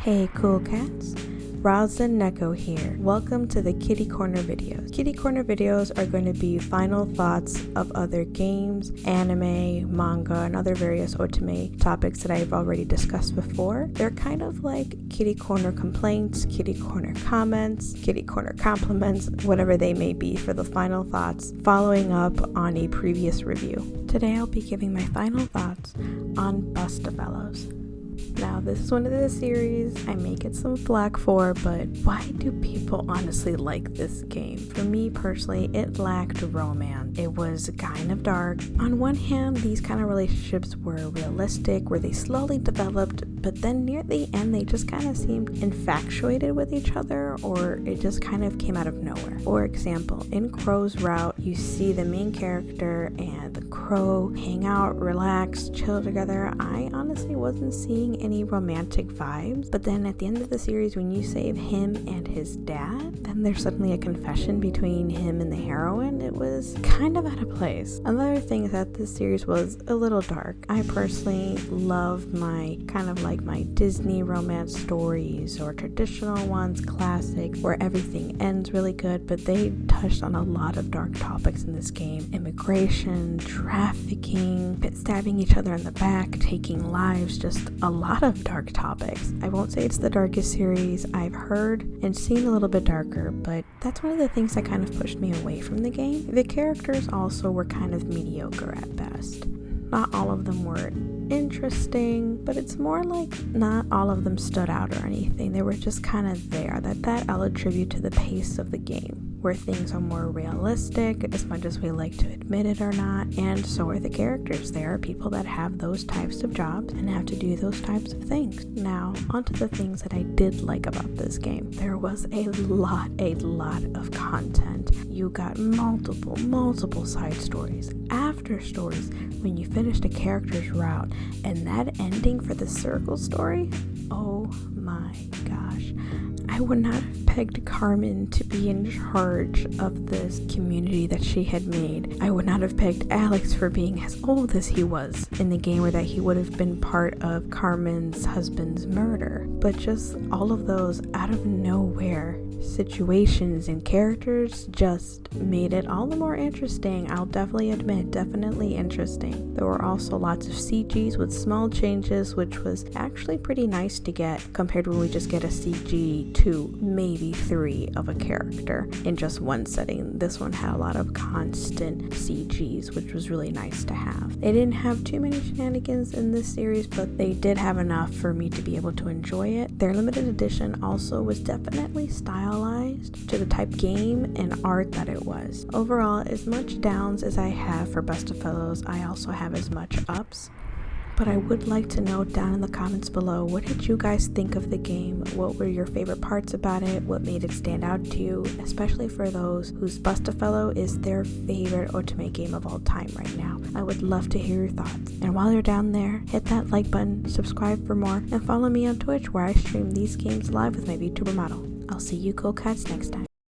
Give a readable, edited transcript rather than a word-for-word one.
Hey cool cats, Roz and Neko here. Welcome to the Kitty Corner videos. Kitty Corner videos are going to be final thoughts of other games, anime, manga, and other various Otome topics that I've already discussed before. They're kind of like Kitty Corner complaints, Kitty Corner comments, Kitty Corner compliments, whatever they may be for the final thoughts following up on a previous review. Today I'll be giving my final thoughts on Bustafellows. Now, this is one of the series I may get some flack for, but why do people honestly like this game? For me personally, it lacked romance. It was kind of dark. On one hand, these kind of relationships were realistic, where they slowly developed, but then near the end, they just kind of seemed infatuated with each other, or it just kind of came out of nowhere. For example, in Crow's Route, you see the main character and the crow hang out, relax, chill together. I honestly wasn't seeing any romantic vibes, but then at the end of the series, when you save him and his dad, then there's suddenly a confession between him and the heroine. It was kind of out of place. Another thing is that this series was a little dark. I personally love my kind of like my Disney romance stories or traditional ones, classic, where everything ends really good, but they touched on a lot of dark topics in this game. Immigration, trafficking, stabbing each other in the back, taking lives, just a lot of dark topics. I won't say it's the darkest series I've heard and seen, a little bit darker, but that's one of the things that kind of pushed me away from the game. The characters also were kind of mediocre at best. Not all of them were interesting, but it's more like not all of them stood out or anything. They were just kind of there. That I'll attribute to the pace of the game, where things are more realistic, as much as we like to admit it or not, and so are the characters. There are people that have those types of jobs and have to do those types of things. Now, onto the things that I did like about this game. There was a lot of content. You got multiple side stories, after stories, when you finished a character's route, and that ending for the circle story, oh my gosh. I would not have pegged Carmen to be in charge of this community that she had made. I would not have pegged Alex for being as old as he was in the game, or that he would have been part of Carmen's husband's murder. But just all of those out of nowhere situations and characters just made it all the more interesting. I'll definitely admit, definitely interesting. There were also lots of CGs with small changes, which was actually pretty nice to get compared to when we just get a CG 2, maybe 3 of a character in just one setting. This one had a lot of constant CGs, which was really nice to have. They didn't have too many shenanigans in this series, but they did have enough for me to be able to enjoy it. Their limited edition also was definitely stylized to the type game and art that it was. Overall, as much downs as I have for Bustafellows, I also have as much ups. But I would like to know down in the comments below, what did you guys think of the game? What were your favorite parts about it? What made it stand out to you? Especially for those whose Bustafellow is their favorite Otome game of all time right now. I would love to hear your thoughts. And while you're down there, hit that like button, subscribe for more, and follow me on Twitch, where I stream these games live with my VTuber model. I'll see you cool cats next time.